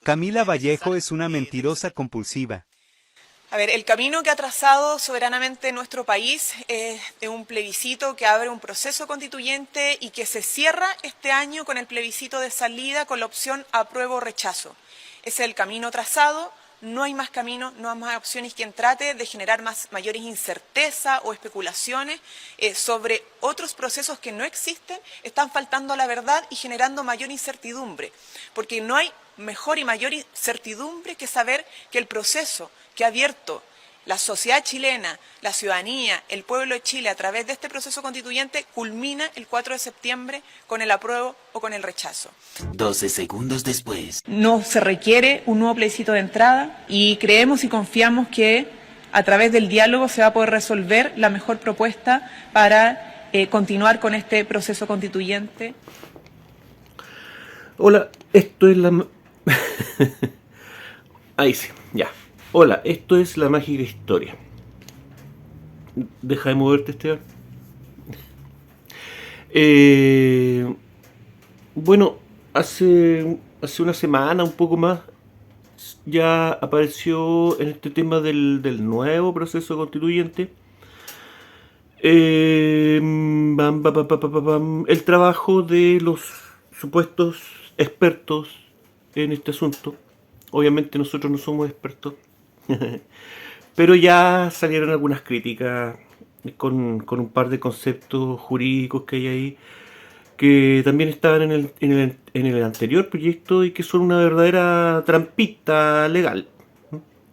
Camila Vallejo es una mentirosa compulsiva. A ver, el camino que ha trazado soberanamente nuestro país es de un plebiscito que abre un proceso constituyente y que se cierra este año con el plebiscito de salida con la opción apruebo o rechazo. Ese es el camino trazado, no hay más camino, no hay más opciones quien trate de generar mayores incertezas o especulaciones sobre otros procesos que no existen, están faltando a la verdad y generando mayor incertidumbre, porque no hay mejor y mayor certidumbre que saber que el proceso que ha abierto la sociedad chilena, la ciudadanía, el pueblo de Chile a través de este proceso constituyente culmina el 4 de septiembre con el apruebo o con el rechazo. 12 segundos después. No se requiere un nuevo plebiscito de entrada y creemos y confiamos que a través del diálogo se va a poder resolver la mejor propuesta para continuar con este proceso constituyente. Hola, esto es la... Ahí sí, ya. Hola, esto es La Mágica Historia. Deja de moverte, Esteban. Bueno, hace una semana, un poco más, ya apareció en este tema del nuevo proceso constituyente el trabajo de los supuestos expertos en este asunto. Obviamente nosotros no somos expertos, pero ya salieron algunas críticas con un par de conceptos jurídicos que hay ahí que también estaban en el anterior proyecto y que son una verdadera trampita legal.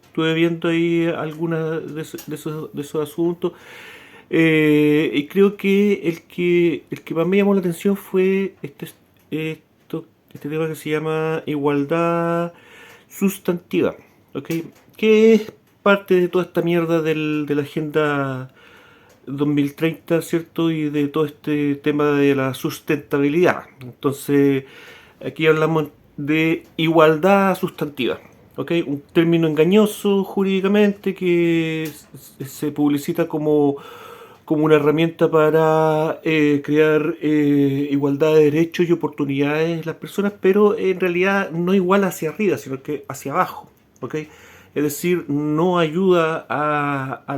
Estuve viendo ahí algunos de esos asuntos y creo que el que más me llamó la atención fue este tema que se llama igualdad sustantiva, ¿ok? Que es parte de toda esta mierda de la agenda 2030, ¿cierto? Y de todo este tema de la sustentabilidad. Entonces, aquí hablamos de igualdad sustantiva, ¿ok? Un término engañoso jurídicamente que se publicita como una herramienta para crear igualdad de derechos y oportunidades en las personas, pero en realidad no igual hacia arriba, sino que hacia abajo, ¿ok? Es decir, no ayuda a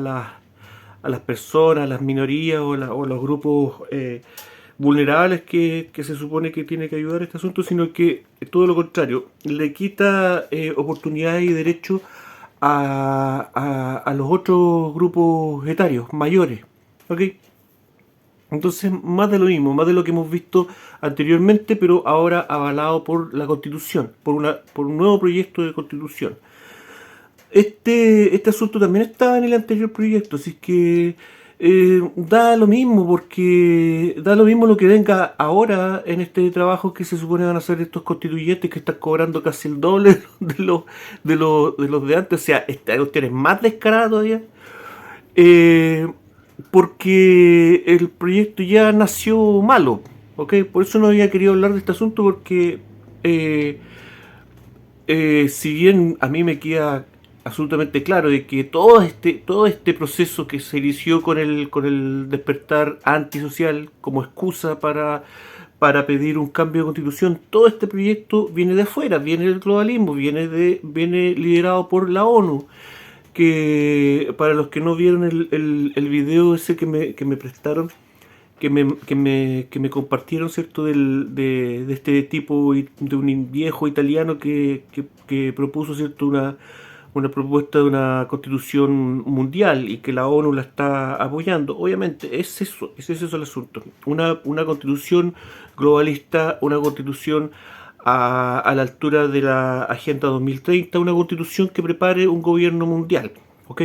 las personas, a las minorías o los grupos vulnerables que se supone que tiene que ayudar este asunto, sino que todo lo contrario, le quita oportunidades y derechos a los otros grupos etarios mayores, ¿ok? Entonces, más de lo mismo, más de lo que hemos visto anteriormente, pero ahora avalado por la Constitución, por un nuevo proyecto de Constitución. Este asunto también estaba en el anterior proyecto, así que da lo mismo, porque da lo mismo lo que venga ahora en este trabajo que se supone van a hacer estos constituyentes que están cobrando casi el doble de los de antes. O sea, esta cuestión es más descarada todavía, porque el proyecto ya nació malo, ¿ok? Por eso no había querido hablar de este asunto, porque si bien a mí me queda absolutamente claro de que todo este proceso que se inició con el despertar antisocial como excusa para pedir un cambio de constitución, todo este proyecto viene de afuera, viene del globalismo, viene liderado por la ONU, que para los que no vieron el video ese que me prestaron, que me compartieron, ¿cierto? De este tipo, de un viejo italiano que propuso, ¿cierto? Una propuesta de una constitución mundial y que la ONU la está apoyando. Obviamente es eso el asunto. Una constitución globalista, una constitución a la altura de la Agenda 2030, una constitución que prepare un gobierno mundial, ¿ok?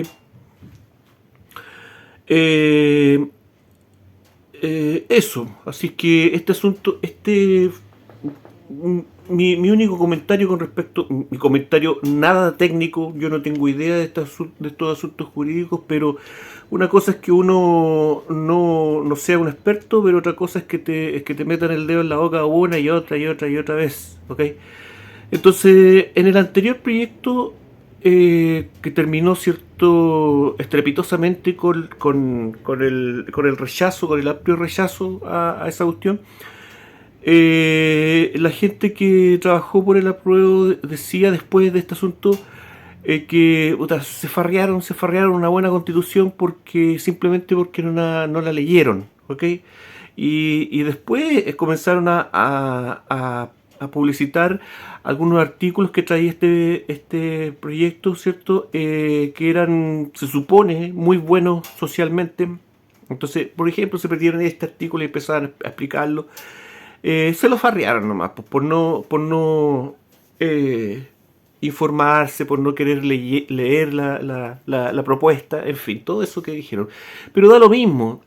Eso, así que este asunto, mi único comentario con respecto, mi comentario nada técnico, yo no tengo idea de estos asuntos jurídicos, pero una cosa es que uno no sea un experto, pero otra cosa es que te metan el dedo en la boca una y otra vez, ¿ok? Entonces, en el anterior proyecto, que terminó, cierto, estrepitosamente con el rechazo, con el amplio rechazo a esa cuestión, La gente que trabajó por el apruebo decía después de este asunto que puta, se farrearon una buena constitución porque simplemente porque no la leyeron, ¿ok? Y después comenzaron a publicitar algunos artículos que traía este proyecto, ¿cierto? Que eran, se supone, muy buenos socialmente. Entonces, por ejemplo, se perdieron este artículo y empezaron a explicarlo. Se lo farrearon nomás, pues, por no informarse, por no querer leer la propuesta, en fin, todo eso que dijeron. Pero da lo mismo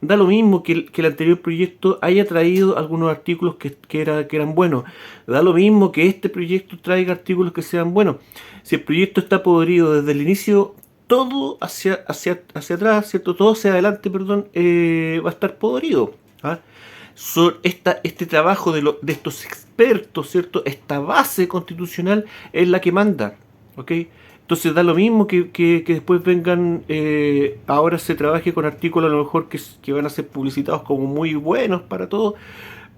que el anterior proyecto haya traído algunos artículos que eran buenos. Da lo mismo que este proyecto traiga artículos que sean buenos. Si el proyecto está podrido desde el inicio, todo hacia atrás, ¿cierto? Todo hacia adelante, perdón, va a estar podrido. ¿Ah? Este trabajo de estos expertos, ¿cierto? Esta base constitucional es la que manda, ¿ok? Entonces da lo mismo que después vengan, ahora se trabaje con artículos a lo mejor que van a ser publicitados como muy buenos para todos,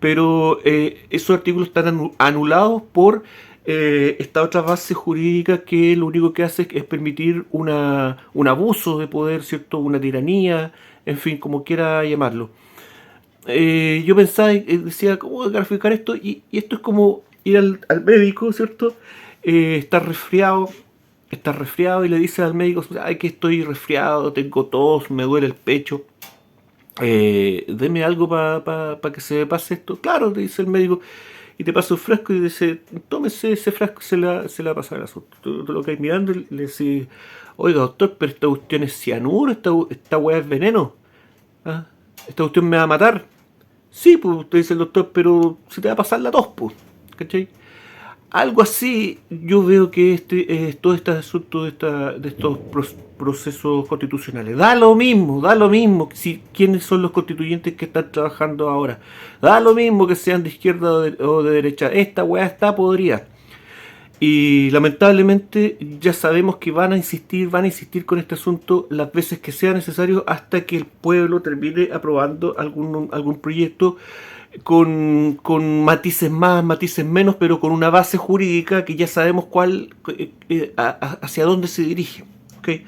pero esos artículos están anulados por esta otra base jurídica que lo único que hace es permitir un abuso de poder, ¿cierto? Una tiranía, en fin, como quiera llamarlo. Yo pensaba, decía, ¿cómo voy a graficar esto? Y esto es como ir al médico, ¿cierto? Está resfriado y le dice al médico, ay, que estoy resfriado, tengo tos, me duele el pecho. Deme algo para que se me pase esto. Claro, te dice el médico, y te pasa un frasco y dice, tómese ese frasco y se le va a pasar el asunto. Tú lo caes mirando y le decís, oiga doctor, pero esta cuestión es cianuro, esta weá es veneno. ¿Ah? Esta cuestión me va a matar. Sí, pues usted dice el doctor, pero se te va a pasar la tos, pues, ¿cachai? Algo así yo veo que todo este asunto de estos procesos constitucionales. Da lo mismo quiénes son los constituyentes que están trabajando ahora. Da lo mismo que sean de izquierda o de derecha. Esta weá está podrida. Y lamentablemente ya sabemos que van a insistir con este asunto las veces que sea necesario hasta que el pueblo termine aprobando algún proyecto con matices más, matices menos, pero con una base jurídica que ya sabemos hacia dónde se dirige. ¿Okay?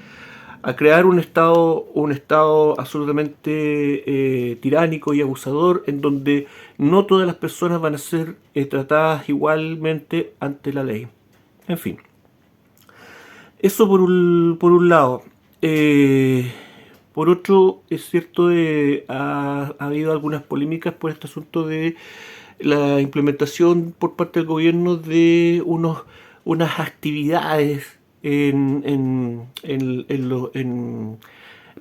A crear un estado absolutamente tiránico y abusador en donde no todas las personas van a ser tratadas igualmente ante la ley. En fin, eso por un lado. Por otro, es cierto, ha habido algunas polémicas por este asunto de la implementación por parte del gobierno de unas actividades en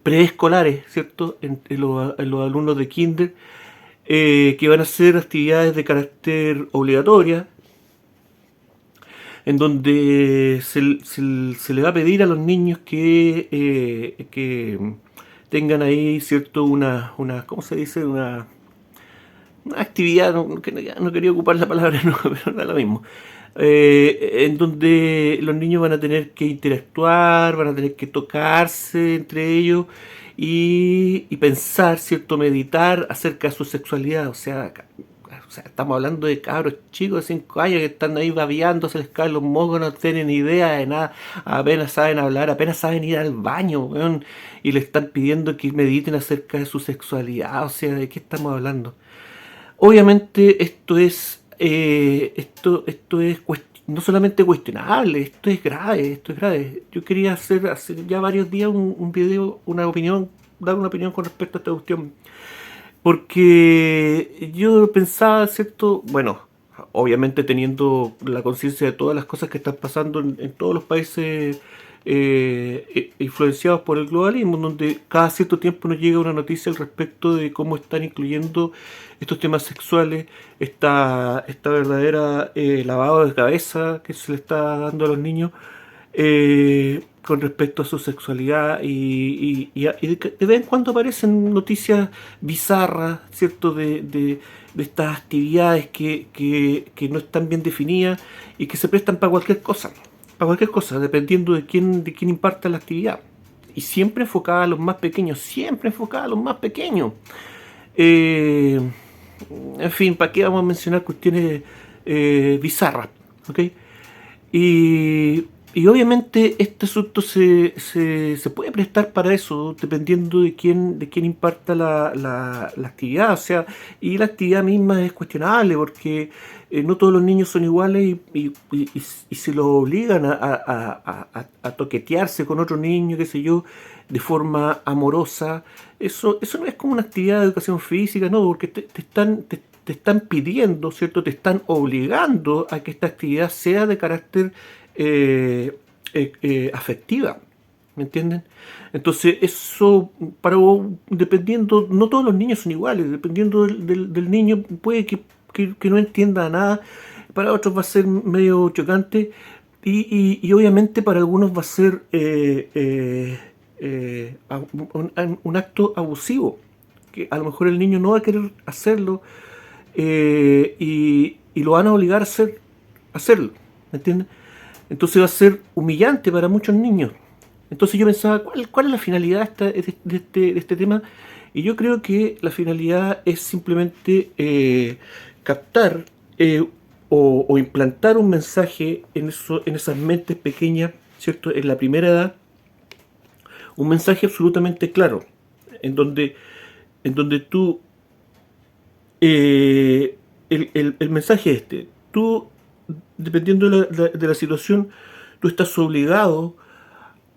preescolares, ¿cierto? En los alumnos de kinder, que van a ser actividades de carácter obligatoria, en donde se le va a pedir a los niños que tengan ahí, ¿cierto? ¿Cómo se dice? Una actividad, no quería ocupar la palabra, no, pero da lo mismo. En donde los niños van a tener que interactuar, van a tener que tocarse entre ellos y pensar, ¿cierto? Meditar acerca de su sexualidad, o sea, estamos hablando de cabros chicos de 5 años que están ahí babeando, se les caen los mocos, no tienen idea de nada, apenas saben hablar, apenas saben ir al baño, weón, y le están pidiendo que mediten acerca de su sexualidad, o sea, ¿de qué estamos hablando? Obviamente esto es no solamente cuestionable, esto es grave. Yo quería hacer ya varios días un video, dar una opinión con respecto a esta cuestión. Porque yo pensaba, ¿cierto? Bueno, obviamente teniendo la conciencia de todas las cosas que están pasando en todos los países influenciados por el globalismo, donde cada cierto tiempo nos llega una noticia al respecto de cómo están incluyendo estos temas sexuales, esta verdadera lavado de cabeza que se le está dando a los niños con respecto a su sexualidad y de vez en cuando aparecen noticias bizarras, ¿cierto? De estas actividades que no están bien definidas y que se prestan para cualquier cosa, dependiendo de quién imparta la actividad. Y siempre enfocada a los más pequeños, En fin, ¿para qué vamos a mencionar cuestiones bizarras? ¿Ok? Y, y obviamente este asunto se puede prestar para eso, dependiendo de quién imparta la actividad. O sea, y la actividad misma es cuestionable, porque no todos los niños son iguales y se los obligan a toquetearse con otro niño, qué sé yo, de forma amorosa. Eso no es como una actividad de educación física, no, porque te están pidiendo, ¿cierto? Te están obligando a que esta actividad sea de carácter afectiva, ¿me entienden? Entonces, eso, dependiendo, no todos los niños son iguales, dependiendo del niño, puede que no entienda nada, para otros va a ser medio chocante, y obviamente para algunos va a ser un acto abusivo, que a lo mejor el niño no va a querer hacerlo, y lo van a obligar a hacerlo, ¿me entiendes? Entonces va a ser humillante para muchos niños. Entonces yo pensaba, ¿cuál es la finalidad de este tema? Y yo creo que la finalidad es simplemente captar o implantar un mensaje en esas mentes pequeñas, ¿cierto? En la primera edad, un mensaje absolutamente claro, en donde tú, el mensaje tú, dependiendo de la situación, tú estás obligado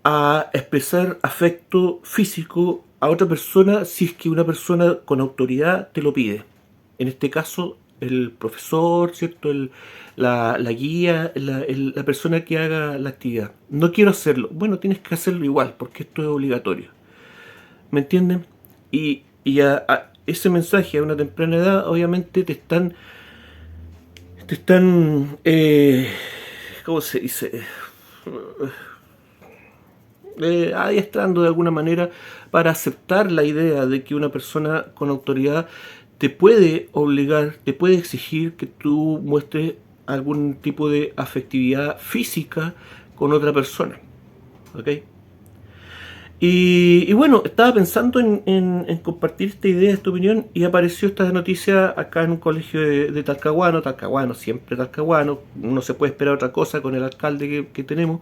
a expresar afecto físico a otra persona si es que una persona con autoridad te lo pide. En este caso, el profesor, ¿cierto? La guía, la persona que haga la actividad. No quiero hacerlo. Bueno, tienes que hacerlo igual, porque esto es obligatorio. ¿Me entienden? Y a ese mensaje a una temprana edad, obviamente te están ¿cómo se dice? Adiestrando de alguna manera para aceptar la idea de que una persona con autoridad te puede obligar, te puede exigir que tú muestres algún tipo de afectividad física con otra persona. ¿Ok? Y bueno, estaba pensando en compartir esta idea, esta opinión, y apareció esta noticia acá en un colegio de Talcahuano, siempre Talcahuano, no se puede esperar otra cosa con el alcalde que tenemos.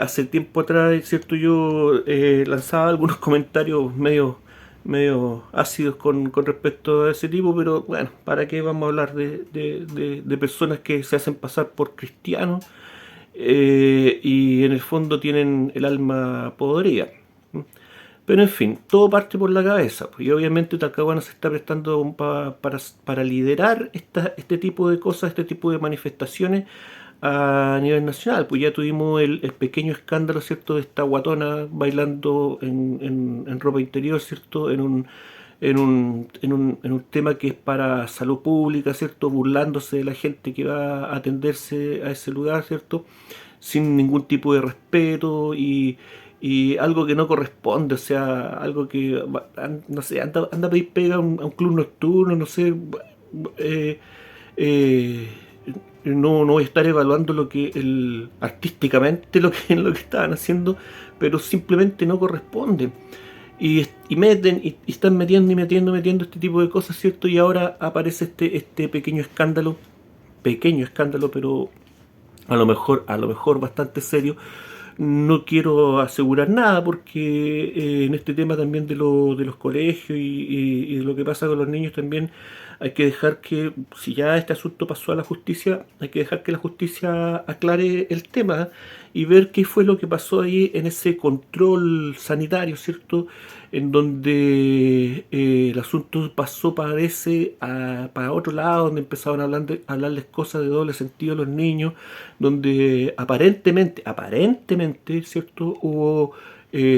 Hace tiempo atrás, ¿cierto? Yo lanzaba algunos comentarios medio ácidos con respecto a ese tipo, pero bueno, ¿para qué vamos a hablar de personas que se hacen pasar por cristianos y en el fondo tienen el alma podrida? Pero en fin, todo parte por la cabeza, pues, y obviamente Talcahuano se está prestando para liderar este tipo de cosas, este tipo de manifestaciones a nivel nacional. Pues ya tuvimos el pequeño escándalo, ¿cierto?, de esta guatona bailando en ropa interior, ¿cierto?, en un tema que es para salud pública, ¿cierto?, burlándose de la gente que va a atenderse a ese lugar, ¿cierto?, sin ningún tipo de respeto y algo que no corresponde, o sea, algo que, no sé, anda a pedir pega a un club nocturno, no sé, eh, eh, no voy a estar evaluando artísticamente lo que estaban haciendo, pero simplemente no corresponde. Y meten, y están metiendo este tipo de cosas, ¿cierto? Y ahora aparece este pequeño escándalo, pero a lo mejor bastante serio. No quiero asegurar nada porque en este tema también de los colegios y de lo que pasa con los niños también hay que dejar que, si ya este asunto pasó a la justicia, hay que dejar que la justicia aclare el tema y ver qué fue lo que pasó ahí en ese control sanitario, ¿cierto? En donde el asunto pasó, parece, para otro lado, donde empezaron a hablarles cosas de doble sentido a los niños, donde aparentemente, ¿cierto?, hubo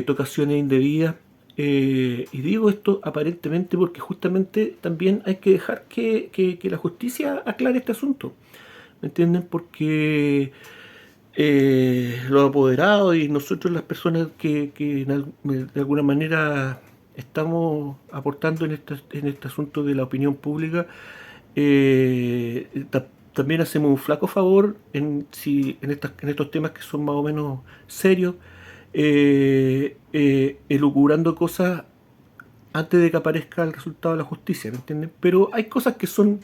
tocaciones indebidas. Y digo esto aparentemente porque justamente también hay que dejar que la justicia aclare este asunto. ¿Me entienden? Porque los apoderados y nosotros, las personas que de alguna manera estamos aportando en este asunto de la opinión pública, también hacemos un flaco favor en estos temas que son más o menos serios, elucubrando cosas antes de que aparezca el resultado de la justicia, ¿me entienden? Pero hay cosas que se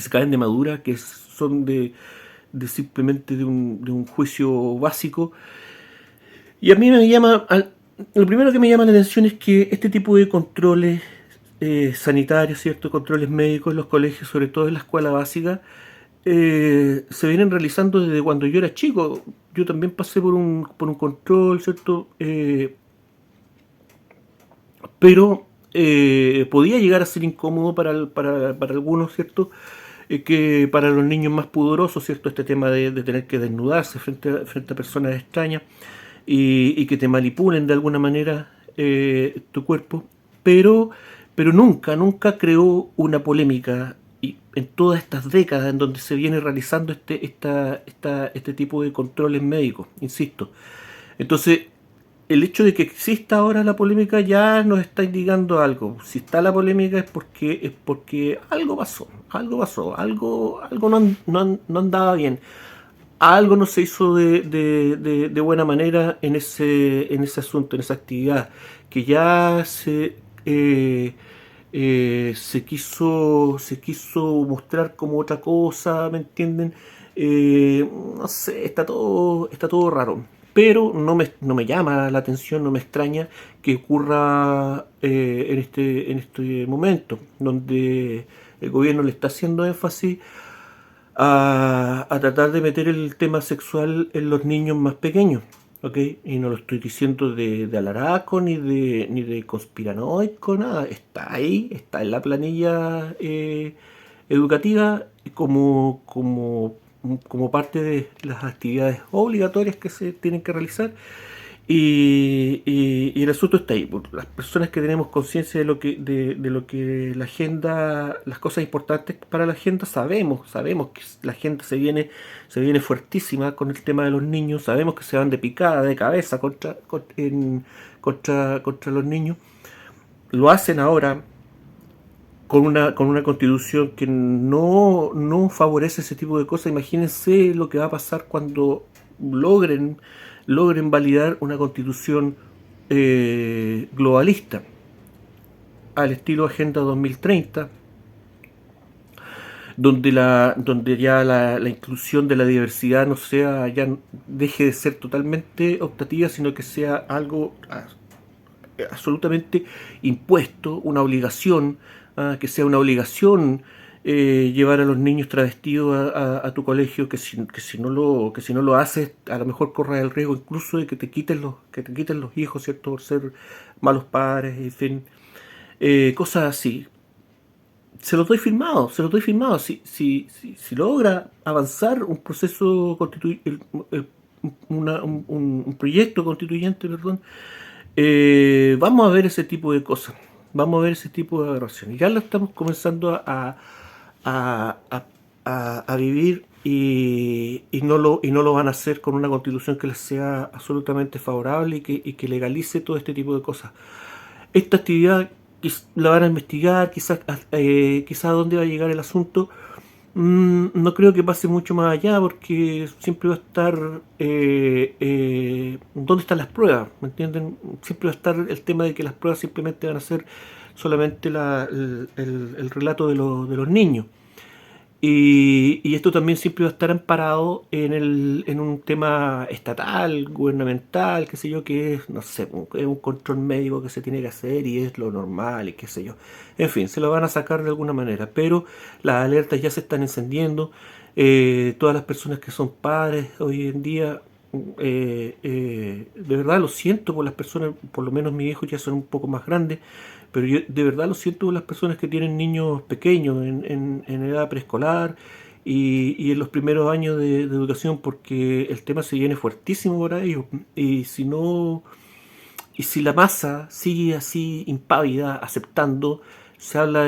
caen de madura, que son de simplemente de un juicio básico. Y a mí lo primero que me llama la atención es que este tipo de controles sanitarios, ¿cierto? Controles médicos en los colegios, sobre todo en la escuela básica, se vienen realizando desde cuando yo era chico. Yo también pasé por un control, ¿cierto? Pero podía llegar a ser incómodo para algunos, ¿cierto? Que para los niños más pudorosos, ¿cierto? Este tema de tener que desnudarse frente a personas extrañas y que te manipulen de alguna manera tu cuerpo, pero nunca creó una polémica. Y en todas estas décadas en donde se viene realizando este tipo de controles médicos, insisto. Entonces, el hecho de que exista ahora la polémica ya nos está indicando algo. Si está la polémica es porque algo pasó, algo no andaba bien, algo no se hizo de buena manera en ese asunto, en esa actividad, que ya se quiso mostrar como otra cosa, ¿me entienden? No sé, está todo raro. Pero no me llama la atención, no me extraña que ocurra en este momento, donde el gobierno le está haciendo énfasis a tratar de meter el tema sexual en los niños más pequeños. ¿Ok? Y no lo estoy diciendo de alaraco ni de conspiranoico, nada. Está ahí, está en la planilla educativa como parte de las actividades obligatorias que se tienen que realizar. Y el asunto está ahí. Por las personas que tenemos conciencia de lo que la agenda, las cosas importantes para la agenda, sabemos que la agenda se viene fuertísima con el tema de los niños, sabemos que se van de picada, de cabeza contra los niños. Lo hacen ahora con una constitución que no favorece ese tipo de cosas. Imagínense lo que va a pasar cuando logren validar una constitución globalista al estilo Agenda 2030, donde ya la inclusión de la diversidad ya deje de ser totalmente optativa, sino que sea algo absolutamente impuesto, una obligación, que sea una obligación llevar a los niños travestidos a tu colegio, que si no lo haces, a lo mejor corres el riesgo incluso de que te quiten los hijos, ¿cierto? Por ser malos padres, en fin, cosas así. Se los doy firmado. Si logra avanzar un proceso un proyecto constituyente, perdón, vamos a ver ese tipo de cosas, vamos a ver ese tipo de aberraciones. Ya lo estamos comenzando a vivir y no lo van a hacer con una constitución que les sea absolutamente favorable y que legalice todo este tipo de cosas. Esta actividad la van a investigar, quizás a dónde va a llegar el asunto. No creo que pase mucho más allá, porque siempre va a estar dónde están las pruebas, ¿me entienden? Siempre va a estar el tema de que las pruebas simplemente van a ser solamente el relato de los niños. Y esto también siempre va a estar amparado en un tema estatal, gubernamental, qué sé yo, que es, no sé, es un control médico que se tiene que hacer y es lo normal y qué sé yo. En fin, se lo van a sacar de alguna manera, pero las alertas ya se están encendiendo. Todas las personas que son padres hoy en día, de verdad lo siento por las personas, por lo menos mis hijos ya son un poco más grandes, pero yo de verdad lo siento por las personas que tienen niños pequeños en edad preescolar y en los primeros años de educación, porque el tema se viene fuertísimo para ellos. Y si la masa sigue así impávida, aceptando, se habla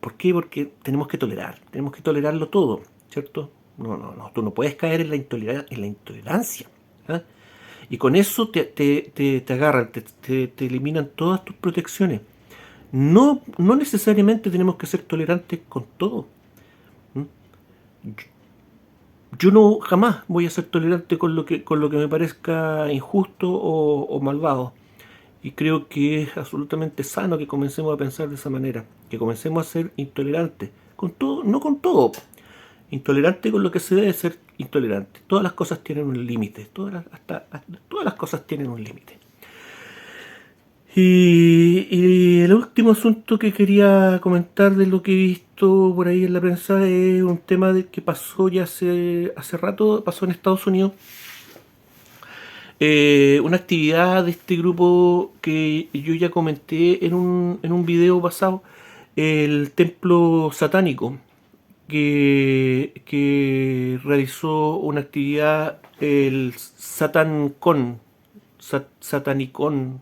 ¿por qué? Porque tenemos que tolerarlo todo, ¿cierto? No, tú no puedes caer en la intolerancia. ¿Ah? Y con eso te agarran, te eliminan todas tus protecciones. No necesariamente tenemos que ser tolerantes con todo. ¿Mm? Yo no jamás voy a ser tolerante con lo que me parezca injusto o malvado. Y creo que es absolutamente sano que comencemos a pensar de esa manera, que comencemos a ser intolerantes, con todo, no con todo, intolerante con lo que se debe ser intolerante. Todas las cosas tienen un límite, todas las cosas tienen un límite. Y el último asunto que quería comentar de lo que he visto por ahí en la prensa es un tema que pasó ya hace rato, pasó en Estados Unidos. Una actividad de este grupo que yo ya comenté en un video pasado, el templo satánico, que realizó una actividad, el SatanCon, Satanicon,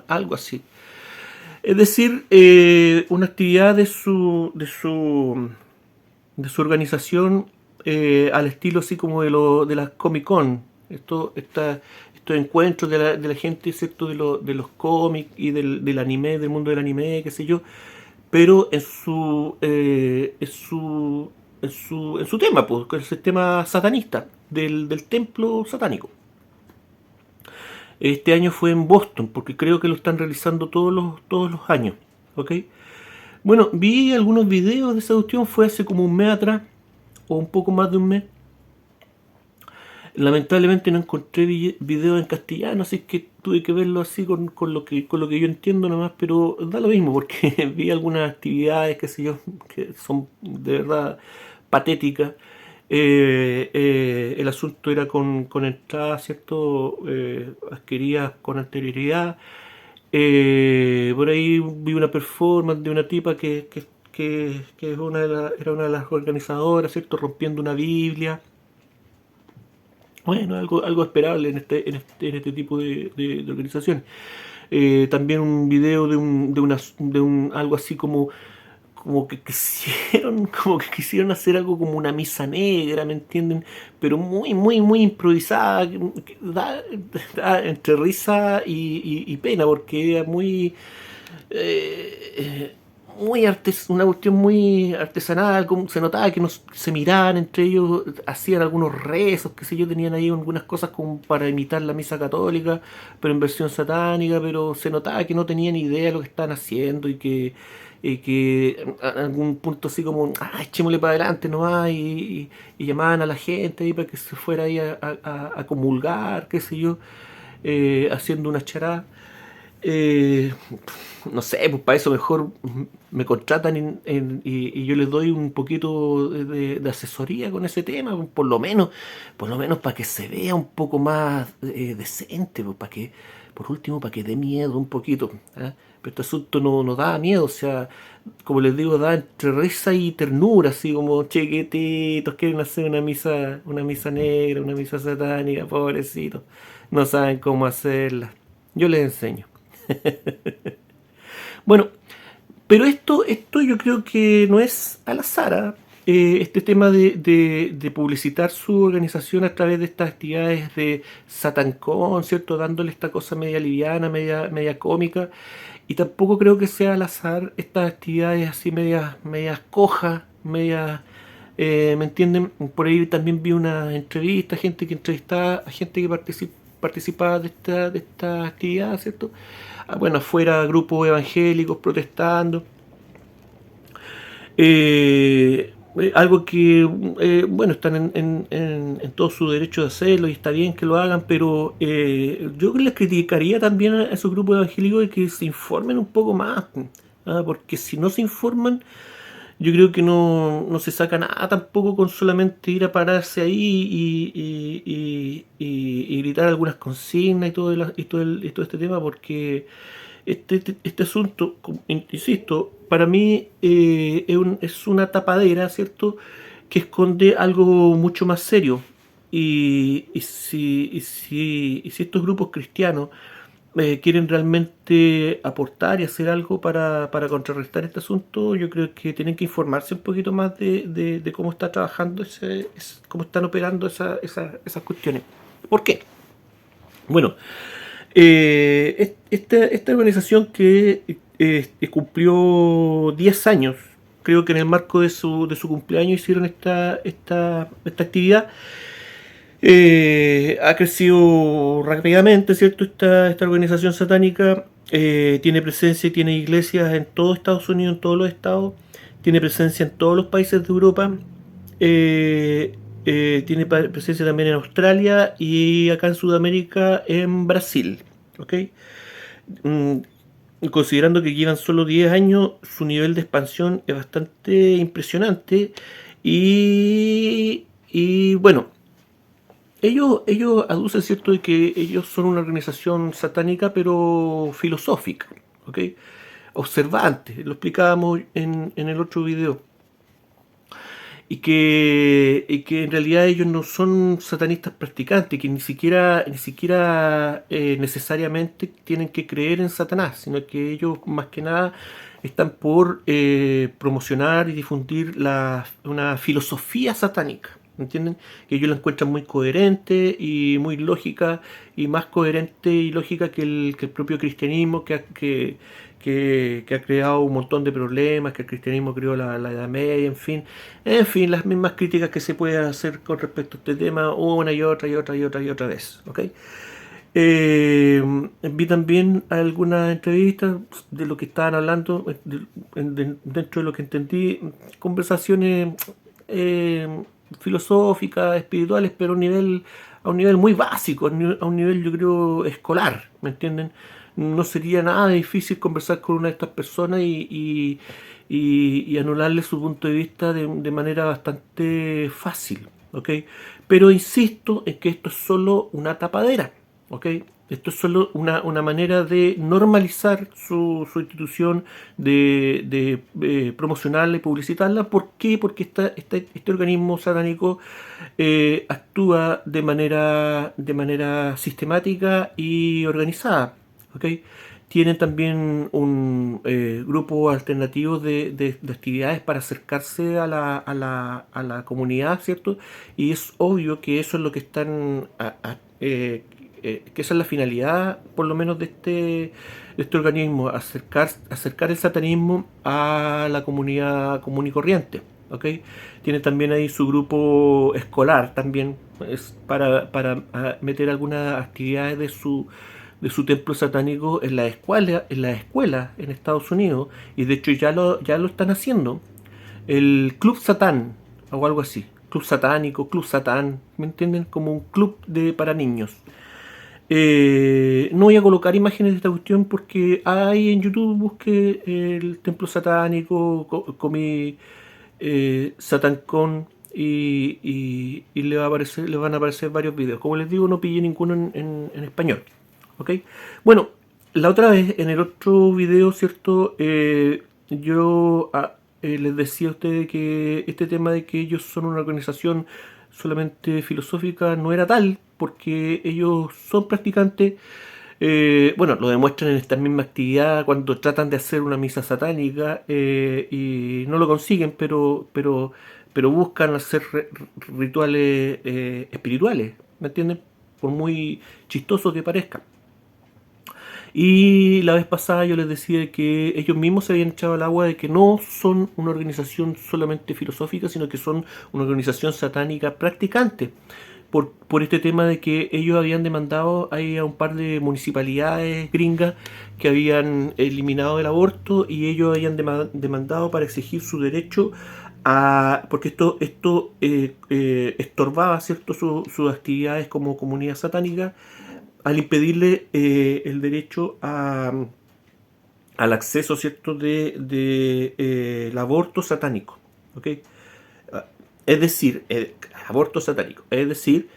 algo así. Es decir, una actividad de su organización, al estilo así como de las Comic Con. Estos encuentros de la gente, ¿cierto? De los cómics y del anime, del mundo del anime, qué sé yo, pero en su tema, pues, que es el tema satanista, del templo satánico. Este año fue en Boston, porque creo que lo están realizando todos los años, ¿ok? Bueno, vi algunos videos de esa cuestión, fue hace como un mes atrás, o un poco más de un mes. Lamentablemente no encontré videos en castellano, así que tuve que verlo así con lo que yo entiendo nomás, pero da lo mismo, porque vi algunas actividades, qué sé yo, que son de verdad patéticas. El asunto era con entradas, ¿cierto? Adquiridas con anterioridad. Por ahí vi una performance de una tipa que es era una de las organizadoras, ¿cierto? Rompiendo una Biblia. Bueno, algo esperable en este tipo de organizaciones. También un video de algo así como que quisieron, como que quisieron hacer algo como una misa negra, ¿me entienden? Pero muy improvisada, que da entre risa y pena, porque era una cuestión muy artesanal, se notaba que se miraban entre ellos, hacían algunos rezos, qué sé yo, tenían ahí algunas cosas como para imitar la misa católica, pero en versión satánica, pero se notaba que no tenían idea de lo que estaban haciendo y que a algún punto así como, echémosle para adelante nomás, y llamaban a la gente ahí para que se fuera ahí a comulgar, qué sé yo, haciendo una charada. Eh, no sé, pues para eso mejor me contratan y yo les doy un poquito de asesoría con ese tema, pues, por lo menos para que se vea un poco más decente, pues, por último, para que dé miedo un poquito, ¿ah? Pero este asunto no da miedo, o sea, como les digo, da entre risa y ternura, así como chiquititos, quieren hacer una misa negra, una misa satánica, pobrecitos, no saben cómo hacerla. Yo les enseño. Bueno, pero esto yo creo que no es al azar, ¿ah? Este tema de publicitar su organización a través de estas actividades de SatanCon, ¿cierto? Dándole esta cosa media liviana, media cómica. Y tampoco creo que sea al azar estas actividades así medias cojas, ¿me entienden? Por ahí también vi una entrevista, gente que entrevistaba a gente que participaba de esta actividad, ¿cierto? Bueno, afuera grupos evangélicos protestando. Algo que, bueno, están en todo su derecho de hacerlo y está bien que lo hagan, pero yo les criticaría también a esos grupos evangélicos de que se informen un poco más, porque si no se informan, yo creo que no se saca nada tampoco con solamente ir a pararse ahí y gritar algunas consignas y todo este tema, porque este asunto, insisto, para mí es una tapadera, ¿cierto?, que esconde algo mucho más serio. Y si estos grupos cristianos quieren realmente aportar y hacer algo para contrarrestar este asunto, yo creo que tienen que informarse un poquito más de cómo está trabajando, cómo están operando esas cuestiones. ¿Por qué? Bueno, esta organización que cumplió 10 años, creo que en el marco de su cumpleaños hicieron esta actividad. Ha crecido rápidamente, ¿cierto? Esta organización satánica tiene presencia y tiene iglesias en todo Estados Unidos, en todos los estados, tiene presencia en todos los países de Europa, tiene presencia también en Australia y acá en Sudamérica, en Brasil, ¿ok? Mm, Considerando que llevan solo 10 años, su nivel de expansión es bastante impresionante y bueno, ellos aducen, ¿cierto?, de que ellos son una organización satánica pero filosófica, ¿ok? Observante, lo explicábamos en el otro video. Y que en realidad ellos no son satanistas practicantes, que ni siquiera necesariamente tienen que creer en Satanás, sino que ellos más que nada están por promocionar y difundir una filosofía satánica. ¿Entienden? Que ellos la encuentran muy coherente y muy lógica, y más coherente y lógica que el propio cristianismo, que ha creado un montón de problemas, que el cristianismo creó la Edad Media, en fin, las mismas críticas que se pueden hacer con respecto a este tema una y otra y otra y otra y otra vez, ¿ok? Vi también algunas entrevistas de lo que estaban hablando, dentro de lo que entendí, conversaciones filosóficas, espirituales, pero a un nivel muy básico, a un nivel yo creo escolar, ¿me entienden? No sería nada difícil conversar con una de estas personas y anularle su punto de vista de manera bastante fácil, ¿ok? Pero insisto en que esto es solo una tapadera, ¿ok? Esto es solo una manera de normalizar su institución, de promocionarla y publicitarla. ¿Por qué? Porque este organismo satánico actúa de manera sistemática y organizada, ¿ok? Tienen también un grupo alternativo de actividades para acercarse a la comunidad, ¿cierto? Y es obvio que eso es lo que están que esa es la finalidad, por lo menos, de este organismo: acercar el satanismo a la comunidad común y corriente, ¿ok? Tiene también ahí su grupo escolar, también es para meter algunas actividades de su templo satánico en la escuela en Estados Unidos, y de hecho ya lo están haciendo. El Club Satán o algo así, Club Satánico, Club Satán, ¿me entienden? Como un club para niños. No voy a colocar imágenes de esta cuestión porque hay en YouTube, busque el templo satánico, comí SatanCon, y le van a aparecer varios videos. Como les digo, no pillé ninguno en español, ¿ok? Bueno, la otra vez en el otro video, ¿cierto? Yo les decía a ustedes que este tema de que ellos son una organización solamente filosófica no era tal, porque ellos son practicantes. Bueno, lo demuestran en esta misma actividad cuando tratan de hacer una misa satánica, y no lo consiguen, pero buscan hacer rituales espirituales, ¿me entienden? Por muy chistoso que parezca. Y la vez pasada yo les decía que ellos mismos se habían echado al agua de que no son una organización solamente filosófica, sino que son una organización satánica practicante. Por este tema de que ellos habían demandado ahí a un par de municipalidades gringas que habían eliminado el aborto, y ellos habían demandado para exigir su derecho porque esto estorbaba, ¿cierto?, sus actividades como comunidad satánica, al impedirle el derecho al acceso, ¿cierto?, el aborto satánico, ¿ok? Es decir, aborto satánico, es decir,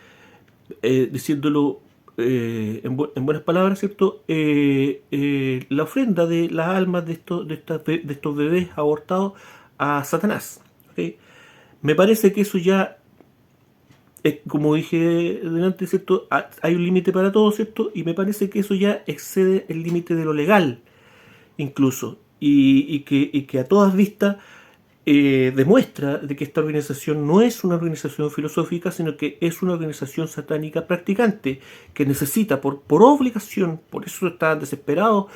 diciéndolo en buenas palabras, ¿cierto? La ofrenda de las almas de estos bebés abortados a Satanás, ¿ok? Me parece que eso ya, como dije delante, ¿cierto? Hay un límite para todo, ¿cierto? Y me parece que eso ya excede el límite de lo legal, incluso, y que a todas vistas demuestra de que esta organización no es una organización filosófica, sino que es una organización satánica practicante, que necesita por obligación, por eso estaban desesperados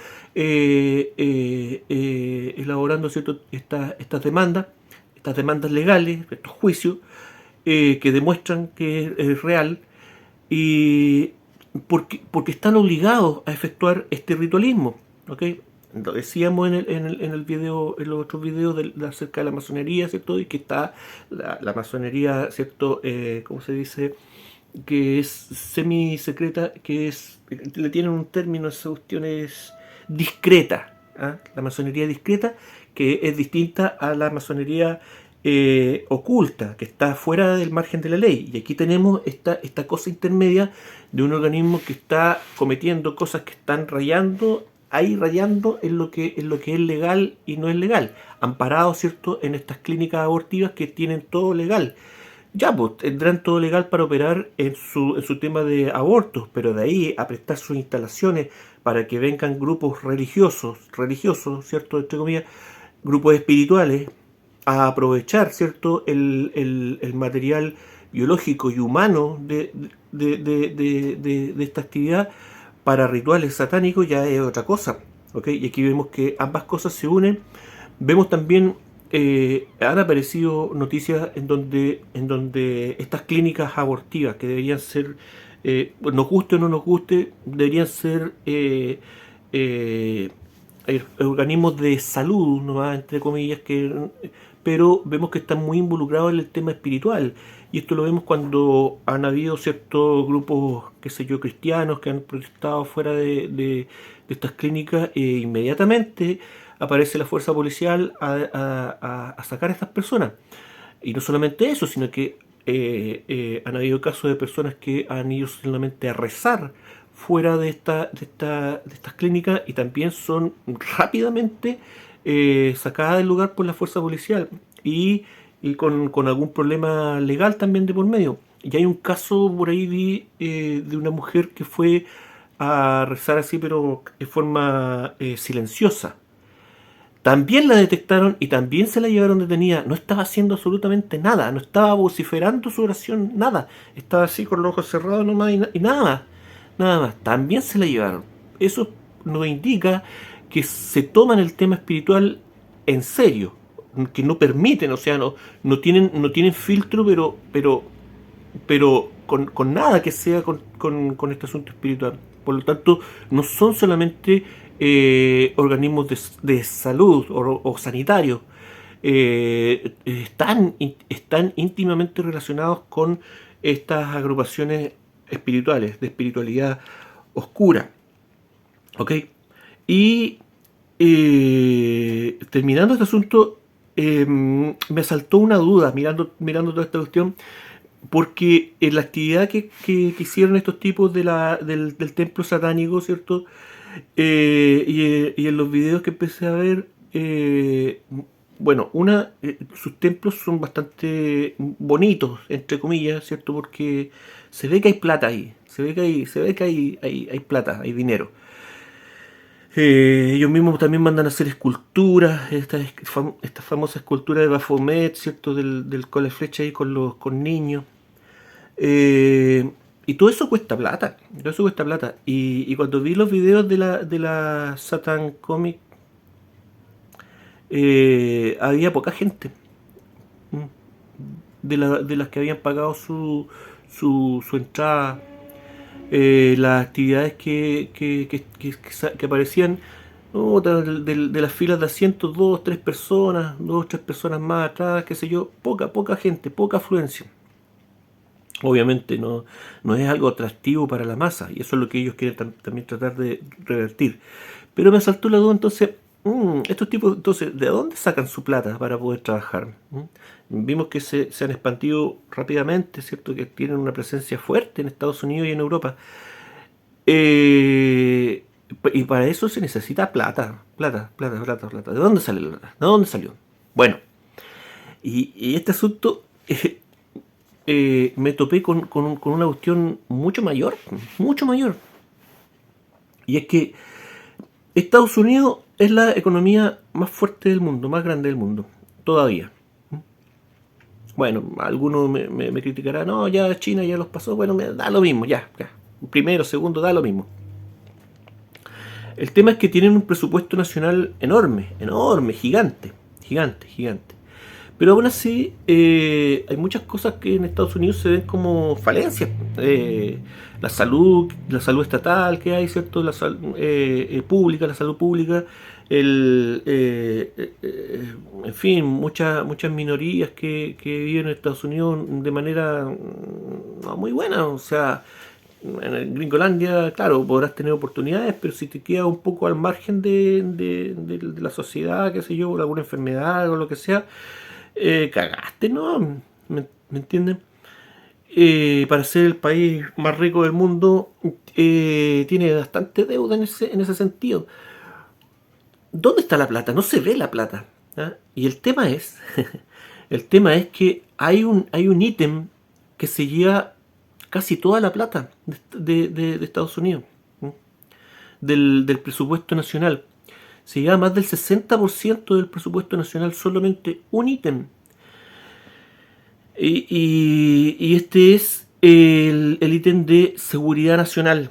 elaborando, ¿cierto?, estas demandas legales, estos juicios que demuestran que es real, y porque están obligados a efectuar este ritualismo, ¿ok? Lo decíamos en el video, en los otros videos acerca de la masonería, ¿cierto? Y que está la masonería, ¿cierto? ¿Cómo se dice? Que es semi-secreta, le tienen un término, esa cuestión es discreta, ¿ah? La masonería discreta, que es distinta a la masonería oculta, que está fuera del margen de la ley. Y aquí tenemos esta cosa intermedia de un organismo que está cometiendo cosas que están rayando en lo que es legal y no es legal, amparado, ¿cierto?, en estas clínicas abortivas que tienen todo legal. Ya, pues tendrán todo legal para operar en su tema de abortos, pero de ahí a prestar sus instalaciones para que vengan grupos religiosos, ¿cierto?, entre comillas, grupos espirituales, a aprovechar, ¿cierto?, el material biológico y humano de esta actividad para rituales satánicos, ya es otra cosa, ¿ok? Y aquí vemos que ambas cosas se unen. Vemos también, han aparecido noticias en donde estas clínicas abortivas, que deberían ser, nos guste o no nos guste, deberían ser organismos de salud, nomás, entre comillas, pero vemos que están muy involucrados en el tema espiritual. Y esto lo vemos cuando han habido ciertos grupos, qué sé yo, cristianos que han protestado fuera de estas clínicas, e inmediatamente aparece la fuerza policial a sacar a estas personas. Y no solamente eso, sino que han habido casos de personas que han ido solamente a rezar fuera de estas clínicas y también son rápidamente sacadas del lugar por la fuerza policial y con algún problema legal también de por medio. Y hay un caso por ahí de una mujer que fue a rezar así, pero de forma silenciosa. También la detectaron y también se la llevaron detenida. No estaba haciendo absolutamente nada, no estaba vociferando su oración, nada. Estaba así con los ojos cerrados nomás y nada más. Nada más. También se la llevaron. Eso nos indica que se toman el tema espiritual en serio, que no permiten, o sea, no tienen filtro, pero con nada que sea con este asunto espiritual. Por lo tanto, no son solamente organismos de salud o sanitarios, están íntimamente relacionados con estas agrupaciones espirituales, de espiritualidad oscura. ¿Ok? Y terminando este asunto, me asaltó una duda mirando toda esta cuestión, porque en la actividad que hicieron estos tipos del templo satánico, ¿cierto? Y en los videos que empecé a ver, bueno, sus templos son bastante bonitos, entre comillas, ¿cierto? Porque se ve que hay plata ahí, se ve que hay plata, hay dinero. Ellos mismos también mandan a hacer esculturas, esta famosa escultura de Baphomet, ¿cierto? Del cole flecha ahí con niños. Y todo eso cuesta plata. Y cuando vi los videos de la Satan Comic, había poca gente. De las que habían pagado su entrada. Las actividades que aparecían, ¿no?, de las filas de asientos, 2 3 personas más atrás, qué sé yo, poca gente, poca afluencia. Obviamente no es algo atractivo para la masa, y eso es lo que ellos quieren también tratar de revertir. Pero me saltó la duda entonces, estos tipos, entonces, ¿de dónde sacan su plata para poder trabajar? Vimos que se han expandido rápidamente, ¿cierto? Que tienen una presencia fuerte en Estados Unidos y en Europa. Y para eso se necesita plata. ¿De dónde sale la plata? ¿De dónde salió? Bueno, y este asunto me topé con una cuestión mucho mayor. Y es que Estados Unidos es la economía más fuerte del mundo, más grande del mundo, todavía. Bueno, algunos me criticarán, no, ya China ya los pasó, bueno, me da lo mismo, ya. Primero, segundo, da lo mismo. El tema es que tienen un presupuesto nacional enorme, gigante. Pero aún así, hay muchas cosas que en Estados Unidos se ven como falencias. La salud estatal que hay, ¿cierto? Pública, la salud pública, en fin, muchas minorías que viven en Estados Unidos de manera no muy buena. O sea, en Gringolandia, claro, podrás tener oportunidades, pero si te quedas un poco al margen de la sociedad, qué sé yo, por alguna enfermedad o lo que sea, cagaste, ¿no? ¿Me entienden? Para ser el país más rico del mundo, tiene bastante deuda en ese sentido. ¿Dónde está la plata? No se ve la plata. ¿Ah? Y el tema es, el tema es que hay un ítem que se lleva casi toda la plata de Estados Unidos, ¿sí? Del presupuesto nacional. Se lleva más del 60% del presupuesto nacional, solamente un ítem. Y este es el ítem de seguridad nacional.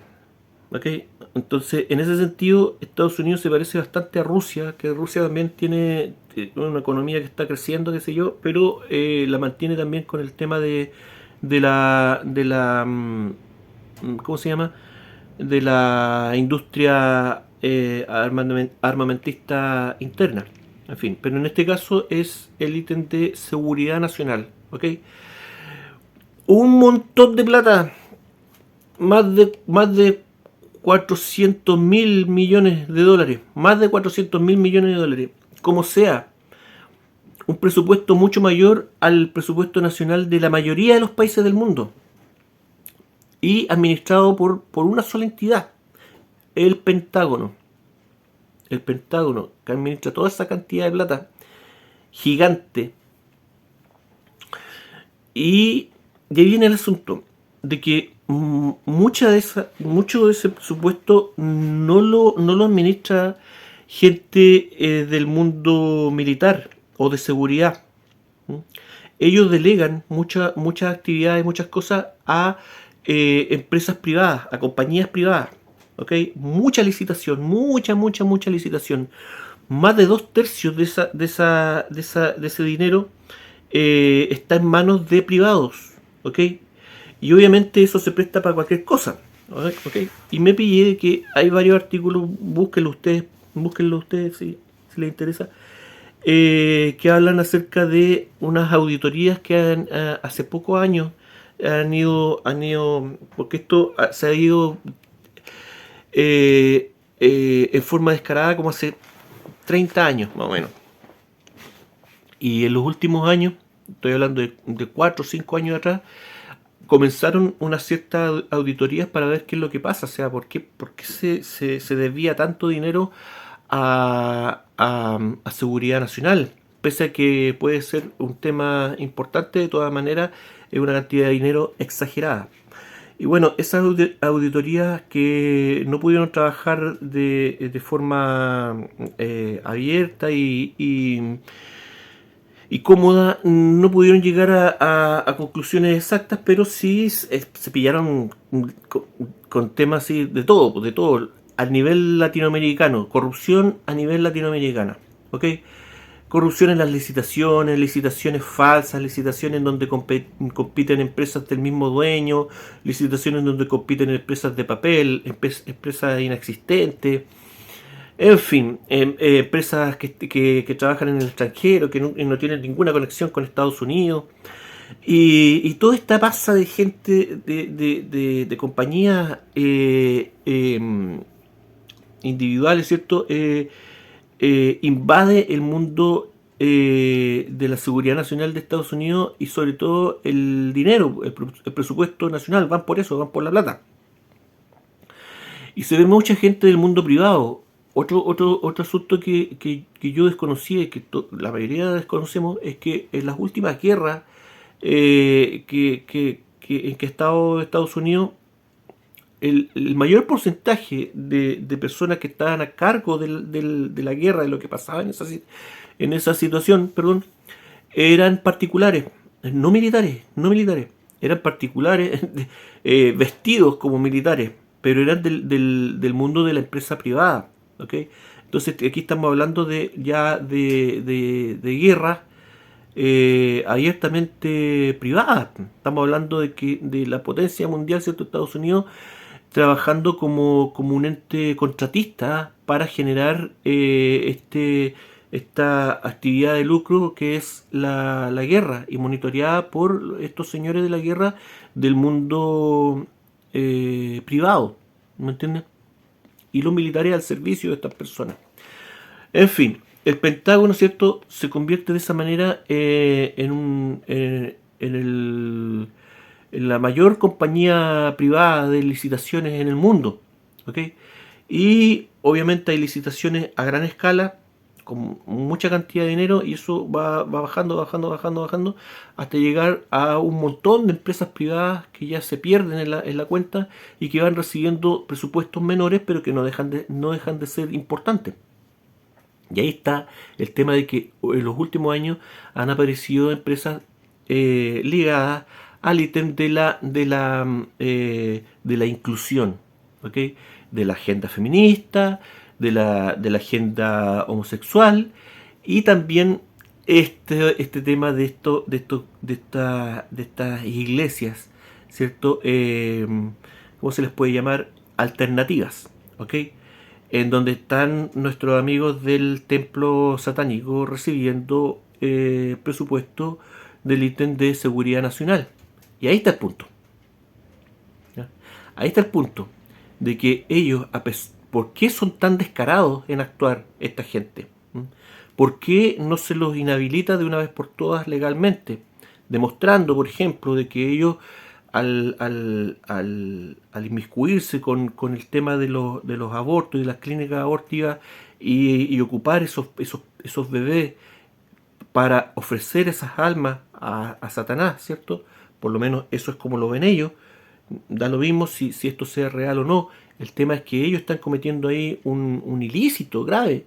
¿Okay? Entonces, en ese sentido, Estados Unidos se parece bastante a Rusia, que Rusia también tiene una economía que está creciendo, qué sé yo, pero la mantiene también con el tema de la ¿cómo se llama? De la industria armamentista interna. En fin, pero en este caso es el ítem de seguridad nacional, ¿ok? Un montón de plata, más de 400 mil millones de dólares, más de 400 mil millones de dólares, como sea, un presupuesto mucho mayor al presupuesto nacional de la mayoría de los países del mundo y administrado por una sola entidad, el Pentágono. El Pentágono, que administra toda esa cantidad de plata gigante. Y de ahí viene el asunto de que mucho de ese presupuesto no lo administra gente del mundo militar o de seguridad. Ellos delegan muchas actividades, muchas cosas a empresas privadas, a compañías privadas. ¿Okay? Mucha licitación, mucha licitación. Más de 2/3 de ese dinero está en manos de privados. ¿Okay? Y obviamente eso se presta para cualquier cosa. ¿Okay? Y me pillé de que hay varios artículos, búsquenlo ustedes si les interesa, que hablan acerca de unas auditorías que hace pocos años han ido, porque esto se ha ido en forma descarada como hace 30 años más o menos. Y en los últimos años, estoy hablando de 4 o 5 años atrás, comenzaron unas ciertas auditorías para ver qué es lo que pasa, o sea, por qué se desvía tanto dinero a seguridad nacional, pese a que puede ser un tema importante. De todas maneras es una cantidad de dinero exagerada. Y bueno, esas auditorías que no pudieron trabajar de forma abierta y cómoda, no pudieron llegar a conclusiones exactas, pero sí se pillaron con temas así de todo, a nivel latinoamericano, corrupción a nivel latinoamericano, ¿ok? Corrupción en las licitaciones falsas, licitaciones donde compiten empresas del mismo dueño, licitaciones donde compiten empresas de papel, empresas inexistentes, en fin, empresas que trabajan en el extranjero, que no tienen ninguna conexión con Estados Unidos. Y toda esta masa de gente, de compañías individuales, ¿cierto? Invade el mundo de la seguridad nacional de Estados Unidos y sobre todo el dinero, el presupuesto nacional, van por eso, van por la plata. Y se ve mucha gente del mundo privado. Otro asunto que yo desconocía y que la mayoría desconocemos es que en las últimas guerras en que ha estado Estados Unidos, el mayor porcentaje de personas que estaban a cargo de la guerra, de lo que pasaba en esa situación, eran particulares, no militares, eran particulares vestidos como militares, pero eran del mundo de la empresa privada. ¿Okay? Entonces aquí estamos hablando de guerras abiertamente privadas. Estamos hablando de la potencia mundial, ¿cierto? Estados Unidos trabajando como un ente contratista para generar esta actividad de lucro que es la guerra, y monitoreada por estos señores de la guerra del mundo privado, ¿me entiendes? Y los militares al servicio de estas personas. En fin, el Pentágono, ¿cierto?, se convierte de esa manera en la mayor compañía privada de licitaciones en el mundo, ¿ok? Y obviamente hay licitaciones a gran escala, con mucha cantidad de dinero, y eso va bajando, hasta llegar a un montón de empresas privadas que ya se pierden en la cuenta y que van recibiendo presupuestos menores, pero que no dejan de ser importantes. Y ahí está el tema de que en los últimos años han aparecido empresas ligadas al ítem de la inclusión, ¿ok? De la agenda feminista, de la agenda homosexual, y también este tema de estas iglesias, ¿cierto? ¿Cómo se les puede llamar? Alternativas, ¿ok? En donde están nuestros amigos del templo satánico recibiendo presupuesto del ítem de seguridad nacional. Y ahí está el punto. ¿Ya? Ahí está el punto de que ellos, ¿por qué son tan descarados en actuar esta gente? ¿Por qué no se los inhabilita de una vez por todas legalmente? Demostrando, por ejemplo, de que ellos al inmiscuirse con el tema de los abortos y de las clínicas abortivas y ocupar esos bebés para ofrecer esas almas a Satanás, ¿cierto? Por lo menos eso es como lo ven ellos. Da lo mismo si esto sea real o no. El tema es que ellos están cometiendo ahí un ilícito grave.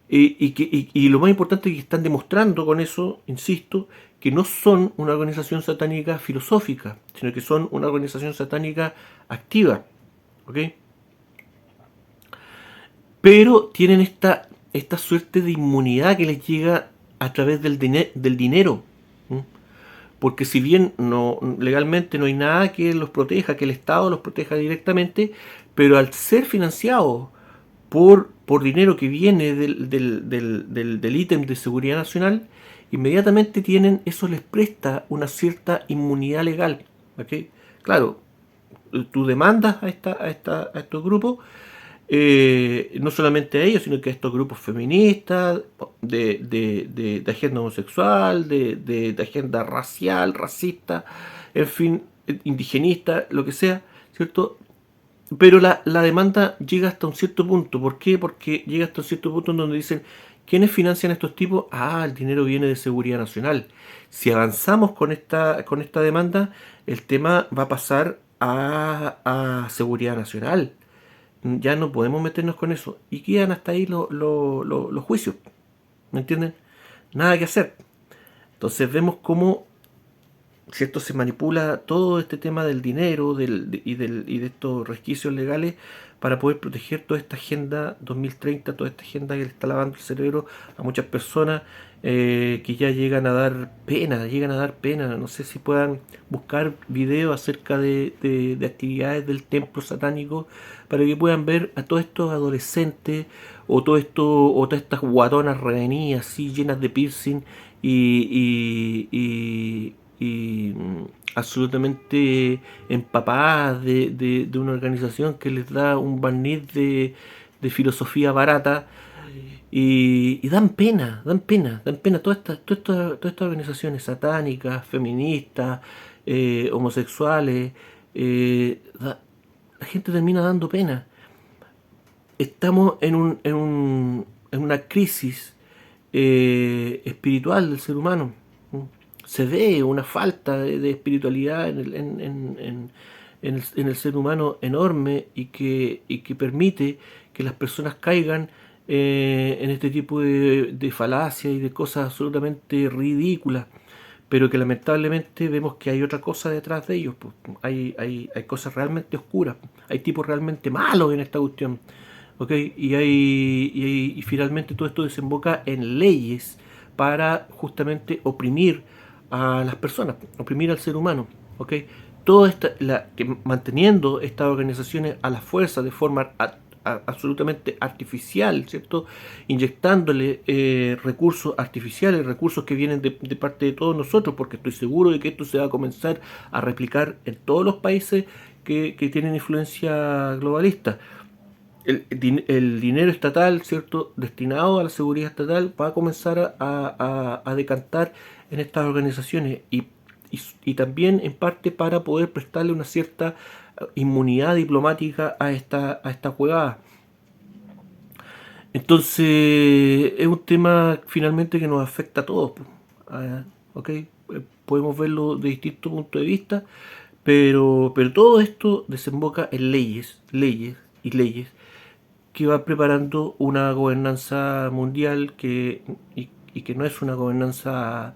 Y lo más importante es que están demostrando con eso, insisto, que no son una organización satánica filosófica, sino que son una organización satánica activa. ¿Ok? Pero tienen esta suerte de inmunidad que les llega a través del dinero. Porque si bien legalmente no hay nada que los proteja, que el Estado los proteja directamente, pero al ser financiados por dinero que viene del ítem de seguridad nacional, inmediatamente eso les presta una cierta inmunidad legal. ¿Okay? Claro, tú demandas a estos grupos, no solamente a ellos, sino que a estos grupos feministas, de agenda homosexual, de agenda racial, racista, en fin, indigenista, lo que sea, ¿cierto? Pero la demanda llega hasta un cierto punto. ¿Por qué? Porque llega hasta un cierto punto en donde dicen, ¿quiénes financian a estos tipos? El dinero viene de seguridad nacional. Si avanzamos con esta demanda, el tema va a pasar a seguridad nacional. Ya no podemos meternos con eso. Y quedan hasta ahí los juicios. ¿Me entienden? Nada que hacer. Entonces vemos cómo, ¿cierto?, se manipula todo este tema del dinero y de estos resquicios legales para poder proteger toda esta agenda 2030, toda esta agenda que le está lavando el cerebro a muchas personas que ya llegan a dar pena. No sé si puedan buscar videos acerca de actividades del templo satánico para que puedan ver a todos estos adolescentes o todas estas guatonas revenidas así llenas de piercing y absolutamente empapadas de una organización que les da un barniz de filosofía barata, y dan pena todas estas organizaciones satánicas, feministas, homosexuales. La gente termina dando pena. Estamos en una crisis espiritual del ser humano. Se ve una falta de espiritualidad en el ser humano enorme, y que permite que las personas caigan en este tipo de falacias y de cosas absolutamente ridículas, pero que lamentablemente vemos que hay otra cosa detrás de ellos. Pues. Hay cosas realmente oscuras, hay tipos realmente malos en esta cuestión. ¿Okay? Y finalmente todo esto desemboca en leyes para justamente oprimir a las personas, oprimir al ser humano, ¿ok? Toda manteniendo estas organizaciones a la fuerza de forma absolutamente artificial, ¿cierto? Inyectándole recursos artificiales, recursos que vienen de parte de todos nosotros, porque estoy seguro de que esto se va a comenzar a replicar en todos los países que tienen influencia globalista. El dinero estatal, ¿cierto?, destinado a la seguridad estatal, va a comenzar a decantar en estas organizaciones y también en parte para poder prestarle una cierta inmunidad diplomática a esta jugada. Entonces es un tema finalmente que nos afecta a todos, ¿ok? Podemos verlo de distintos puntos de vista, pero todo esto desemboca en leyes que va preparando una gobernanza mundial y que no es una gobernanza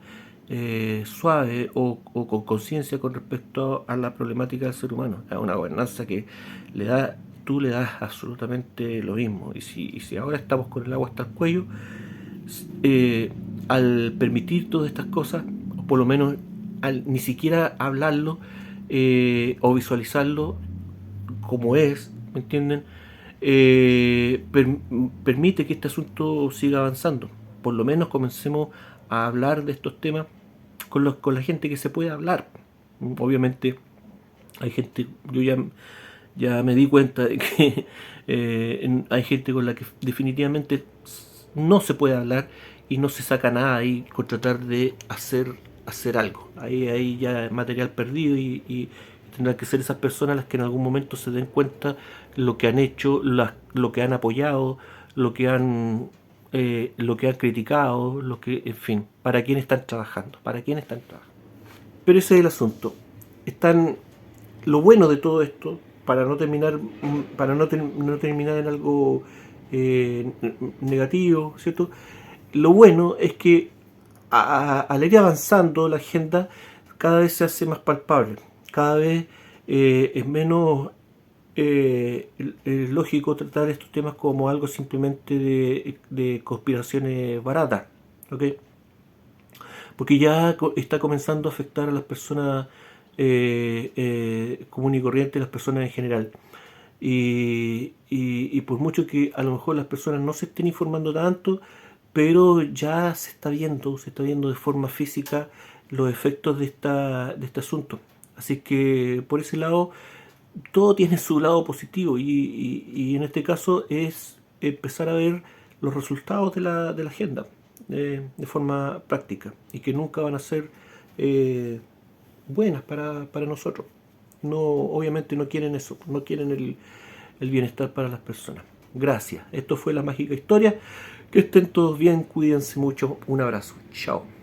suave o con conciencia con respecto a la problemática del ser humano. Es una gobernanza que tú le das absolutamente lo mismo. Y si ahora estamos con el agua hasta el cuello, al permitir todas estas cosas, o por lo menos al ni siquiera hablarlo o visualizarlo como es, ¿me entienden? Permite que este asunto siga avanzando. Por lo menos comencemos a hablar de estos temas con la gente que se puede hablar. Obviamente hay gente, yo ya me di cuenta de que hay gente con la que definitivamente no se puede hablar y no se saca nada ahí con tratar de hacer algo. Ahí ya es material perdido y tendrán que ser esas personas las que en algún momento se den cuenta lo que han hecho, lo que han apoyado, lo que han criticado, en fin, para quién están trabajando, Pero ese es el asunto. Lo bueno de todo esto, para no terminar en algo negativo, ¿cierto? Lo bueno es que al ir avanzando la agenda cada vez se hace más palpable, cada vez es menos lógico tratar estos temas como algo simplemente de conspiraciones baratas, ¿ok? Porque ya está comenzando a afectar a las personas comunes y corrientes, las personas en general. Y por mucho que a lo mejor las personas no se estén informando tanto, pero ya se está viendo de forma física los efectos de este asunto. Así que por ese lado todo tiene su lado positivo y en este caso es empezar a ver los resultados de la agenda de forma práctica y que nunca van a ser buenas para nosotros. No, obviamente no quieren eso, no quieren el bienestar para las personas. Gracias. Esto fue La Mágica Historia. Que estén todos bien, cuídense mucho. Un abrazo. Chao.